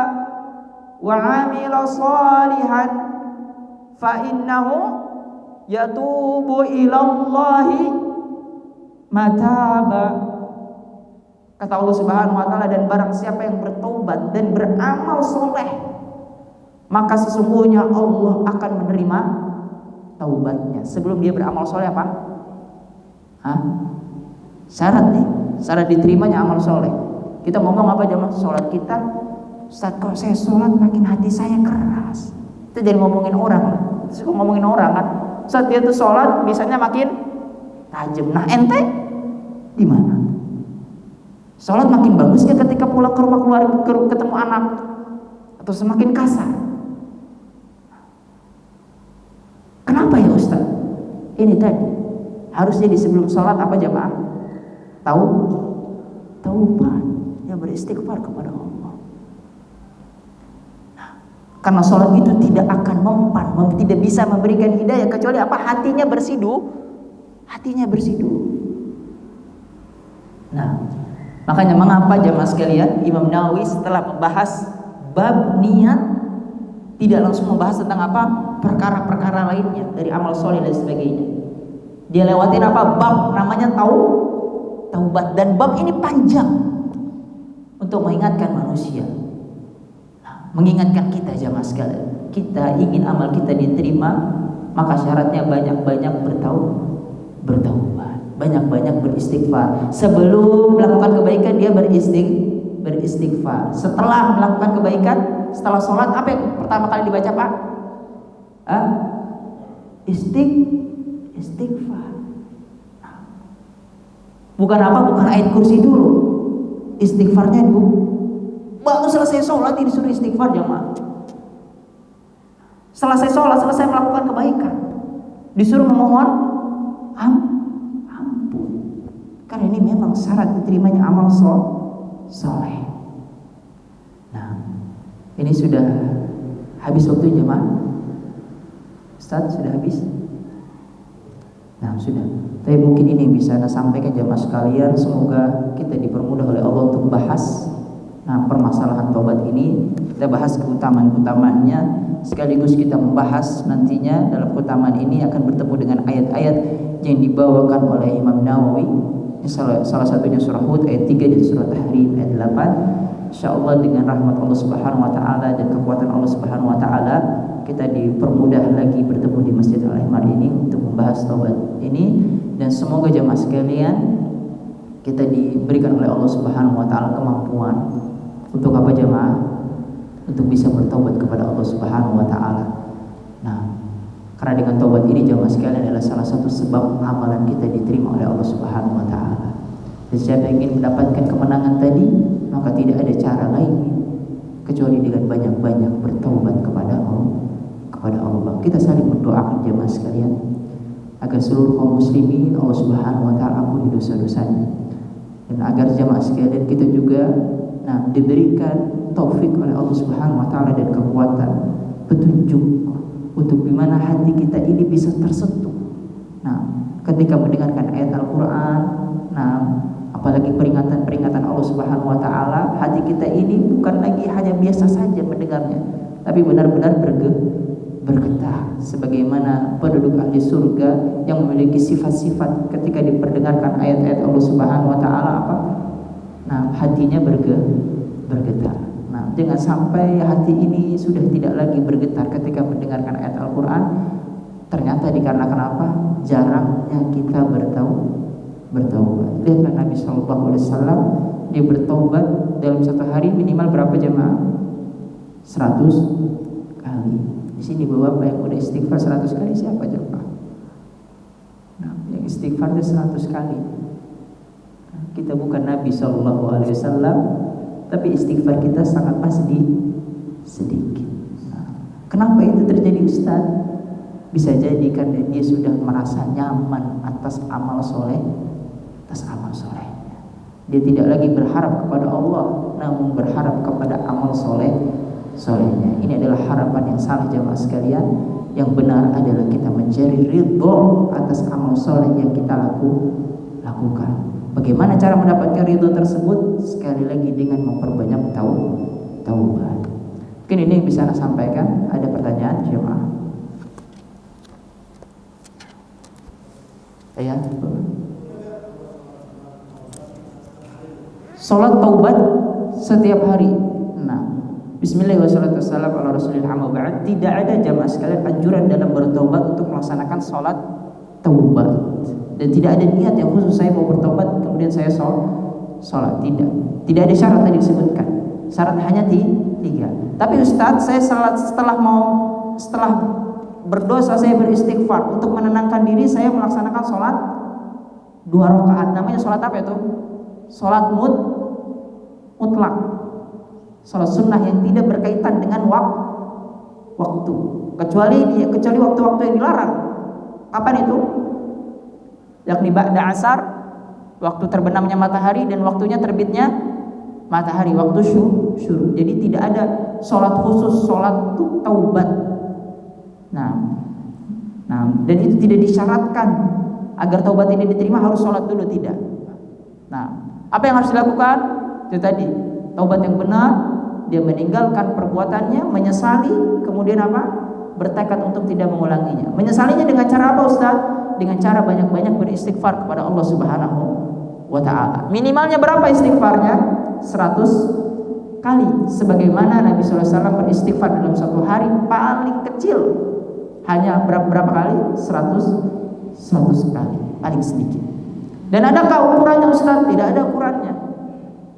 wa 'amila shalihan fa innahu yatubu ilallahi mataba." Kata Allah Subhanahu wa taala, dan barang siapa yang bertobat dan beramal soleh, maka sesungguhnya Allah akan menerima taubatnya. Sebelum dia beramal soleh apa? Syarat nih, syarat diterimanya amal soleh. Kita ngomong apa jemaah? Sholat kita, Ustaz, kalau saya sholat makin hati saya keras. Itu jadi ngomongin orang lah. Suka ngomongin orang kan. Saat dia tuh sholat biasanya makin tajam. Nah ente di mana? Sholat makin bagus ya ketika pulang ke rumah keluarga ketemu anak, atau semakin kasar? Kenapa ya Ustaz? Ini tadi harusnya di sebelum sholat apa jamaah? Taubat, ya beristighfar kepada Allah. Nah, karena sholat itu tidak akan mempan, tidak bisa memberikan hidayah kecuali apa? Hatinya bersidu. Nah, makanya mengapa jamaah sekalian Imam Nawawi setelah membahas bab niat tidak langsung membahas tentang apa? Perkara-perkara lainnya dari amal soleh dan sebagainya. Dia lewatin apa? Bab namanya taubat, dan bab ini panjang untuk mengingatkan manusia. Nah, mengingatkan kita jamaah sekalian, kita ingin amal kita diterima, maka syaratnya banyak-banyak bertaubat, banyak-banyak beristighfar. Sebelum melakukan kebaikan dia beristighfar. Setelah melakukan kebaikan, setelah sholat apa yang pertama kali dibaca Pak? Istighfar. Bukan ayat kursi dulu, istighfarnya dulu. Baru selesai sholat ini disuruh istighfar jamaah. Selesai sholat, selesai melakukan kebaikan, disuruh memohon ampun. Karena ini memang syarat diterimanya amal soleh. Nah, ini sudah habis waktu jemaah. Ustaz, sudah habis? Nah, sudah. Tapi mungkin ini bisa Anda sampaikan jemaah sekalian. Semoga kita dipermudah oleh Allah untuk bahas permasalahan taubat ini. Kita bahas keutamaan-utamaannya, sekaligus kita membahas nantinya dalam keutamaan ini akan bertemu dengan ayat-ayat yang dibawakan oleh Imam Nawawi. Salah satunya surah Hud ayat 3 dan surah Tahrim ayat 8. Insyaallah dengan rahmat Allah Subhanahu wa taala dan kekuatan Allah Subhanahu wa taala kita dipermudah lagi bertemu di Masjid Al-Ihmar ini untuk membahas taubat ini, dan semoga jemaah sekalian kita diberikan oleh Allah Subhanahu wa taala kemampuan untuk apa jemaah? Untuk bisa bertaubat kepada Allah Subhanahu wa taala. Nah, karena dengan taubat ini jemaah sekalian adalah salah satu sebab amalan kita diterima oleh Allah Subhanahu wa taala. Dan siapa yang ingin mendapatkan kemenangan tadi, maka tidak ada cara lain kecuali dengan banyak-banyak bertaubat kepada Allah. Kita saling mendoakan jemaah sekalian agar seluruh kaum muslimin Allah Subhanahu wa taala ampuni dosa-dosanya, dan agar jemaah sekalian kita juga diberikan taufik oleh Allah Subhanahu wa taala dan kekuatan petunjuk untuk dimana hati kita ini bisa tersentuh. Nah, ketika mendengarkan ayat Al-Quran, apalagi peringatan-peringatan Allah Subhanahu wa taala, hati kita ini bukan lagi hanya biasa saja mendengarnya, tapi benar-benar bergetar sebagaimana penduduk ahli surga yang memiliki sifat-sifat ketika diperdengarkan ayat-ayat Allah Subhanahu wa taala apa? Hatinya bergetar. Jangan sampai hati ini sudah tidak lagi bergetar ketika mendengarkan ayat Al-Quran. Ternyata dikarenakan apa? Jarangnya kita bertaubat. Lihatlah Nabi SAW, dia bertaubat dalam satu hari minimal berapa jemaah? 100 kali. Di sini bapak yang udah istighfar 100 kali siapa jemaah? Yang istighfar itu 100 kali. Kita bukan Nabi SAW, tapi istighfar kita sangat sedikit. Kenapa itu terjadi Ustaz? Bisa jadi karena dia sudah merasa nyaman atas amal soleh, Dia tidak lagi berharap kepada Allah, namun berharap kepada amal solehnya. Ini adalah harapan yang salah jamaah sekalian. Yang benar adalah kita mencari ridho atas amal soleh yang kita lakukan. Bagaimana cara mendapatkan ridho tersebut? Sekali lagi dengan memperbanyak taubat. Mungkin ini yang bisa saya sampaikan. Ada pertanyaan jemaah? Ya. Salat taubat setiap hari. Nah, bismillahirrahmanirrahim. Tidak ada jamaah sekalian anjuran dalam bertaubat untuk melaksanakan salat taubat. Dan tidak ada niat yang khusus saya mau bertobat kemudian saya sholat. Tidak ada syarat tadi disebutkan. Syarat hanya 3. Tapi Ustadz, saya setelah berdosa saya beristighfar untuk menenangkan diri, saya melaksanakan sholat 2 rakaat. Namanya sholat apa itu? Sholat mutlak. Sholat sunnah yang tidak berkaitan dengan waktu. Kecuali waktu-waktu yang dilarang. Kapan itu? Yakni ba'da asar, waktu terbenamnya matahari dan waktunya terbitnya matahari, waktu syuruk. Jadi tidak ada sholat khusus, sholat taubat. Nah, dan itu tidak disyaratkan agar taubat ini diterima harus sholat dulu, tidak. Nah, apa yang harus dilakukan? Itu tadi, taubat yang benar, dia meninggalkan perbuatannya, menyesali, kemudian apa? Bertekad untuk tidak mengulanginya. Menyesalinya dengan cara apa, Ustaz? Dengan cara banyak-banyak beristighfar kepada Allah Subhanahu wa ta'ala. Minimalnya berapa istighfarnya? 100 kali. Sebagaimana Nabi SAW beristighfar dalam satu hari paling kecil hanya berapa kali? 100 kali, paling sedikit. Dan adakah ukurannya, Ustaz? Tidak ada ukurannya.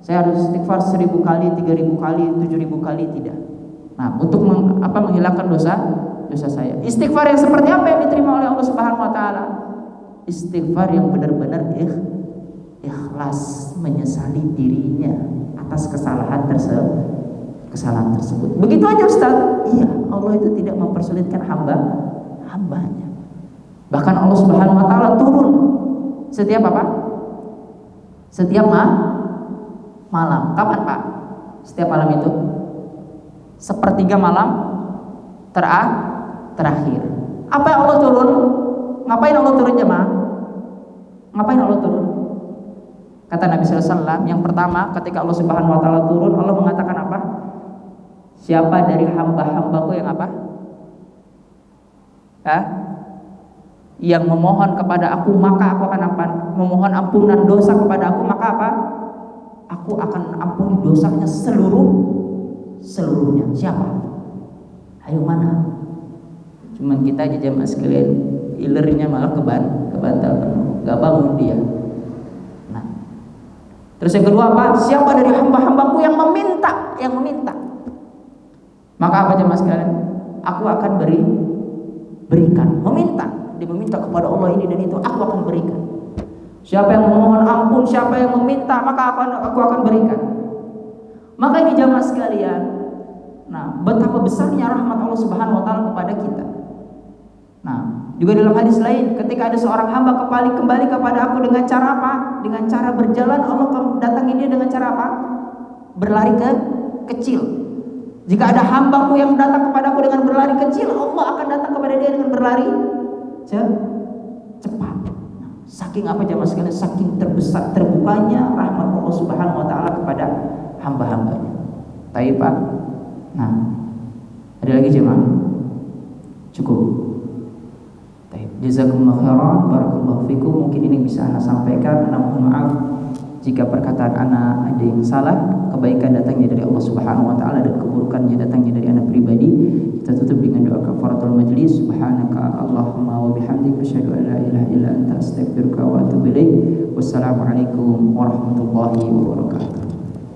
Saya harus istighfar 1000 kali, 3000 kali, 7000 kali, tidak. Nah, untuk menghilangkan dosa saya. Istighfar yang seperti apa yang diterima oleh Allah Subhanahu wa taala? Istighfar yang benar-benar ikhlas, menyesali dirinya atas kesalahan tersebut. Begitu aja, Ustaz. Iya, Allah itu tidak mempersulitkan hambanya. Bahkan Allah Subhanahu wa taala turun setiap apa? Setiap malam. Kapan, Pak? Setiap malam itu? Sepertiga malam terakhir. Apa yang Allah turun? Ngapain Allah turun, jemaah? Ngapain Allah turun? Kata Nabi SAW, yang pertama ketika Allah Subhanahu wa taala turun, Allah mengatakan apa? Siapa dari hamba-hambaku yang apa? Yang memohon kepada aku, maka aku akan apa? Memohon ampunan dosa kepada aku, maka apa? Aku akan ampuni dosanya seluruhnya. Siapa? Ayo mana? Cuman kita aja jamaah sekalian, ilernya malah kebantal penuh, gak bangun dia. Nah, terus yang kedua apa? Siapa dari hamba-hambaku yang meminta? Maka apa jamaah sekalian? Aku akan berikan. Dia meminta kepada Allah ini dan itu, aku akan berikan. Siapa yang memohon ampun, siapa yang meminta, maka aku akan berikan. Maka ini jamaah sekalian, nah, betapa besarnya rahmat Allah Subhanahu wa taala kepada kita. Nah, juga dalam hadis lain, ketika ada seorang hamba kembali kepada aku dengan cara apa? Dengan cara berjalan, Allah datangi dia dengan cara apa? Berlari kecil. Jika ada hambaku yang datang kepada aku dengan berlari kecil, Allah akan datang kepada dia dengan berlari cepat. Saking apa jamaah sekalian? Saking terbukanya rahmat Allah Subhanahu wa taala kepada hamba-hambanya. Baik, Pak. Nah, ada lagi jemaah? Cukup. Baik, jazakumullah khairan, barakallahu fikum. Mungkin ini bisa ana sampaikan. Ana mohon maaf jika perkataan ana ada yang salah. Kebaikan datangnya dari Allah Subhanahu wa taala dan keburukannya datangnya dari ana pribadi. Kita tutup dengan doa kafaratul majlis. Subhanaka Allahumma wa bihamdika asyhadu an la ilaha illa anta astaghfiruka wa atubu ilaik. Wassalamualaikum warahmatullahi wabarakatuh.